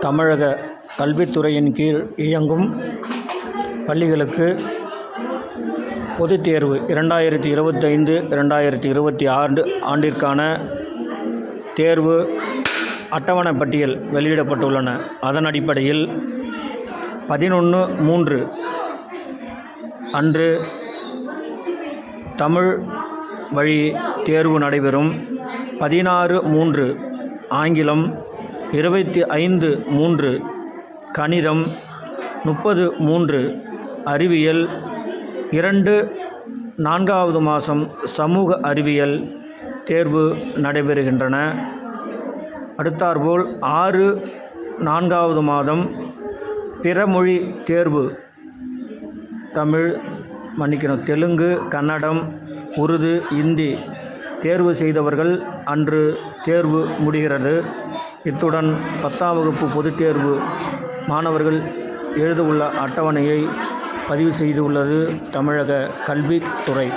தமிழக கல்வித்துறையின் கீழ் இயங்கும் பள்ளிகளுக்கு பொதுத் தேர்வு 2025-2026 ஆண்டிற்கான தேர்வு அட்டவணை பட்டியல் வெளியிடப்பட்டுள்ளன. அதன் அடிப்படையில் 11/3 அன்று தமிழ் வழி தேர்வு நடைபெறும். 16/3 ஆங்கிலம், 25/3 கணிதம், 30/3 அறிவியல், 4வது மாதம் சமூக அறிவியல் தேர்வு நடைபெறுகின்றன. அடுத்தாற்போல் 4வது மாதம் பிறமொழி தேர்வு தெலுங்கு, கன்னடம், உருது, இந்தி தேர்வு செய்தவர்கள் அன்று தேர்வு முடிகிறது. இத்துடன் 10ஆம் வகுப்பு பொதுத் தேர்வு மாணவர்கள் எழுதவுள்ள அட்டவணையை பதிவு செய்துள்ளது தமிழக கல்வித்துறை.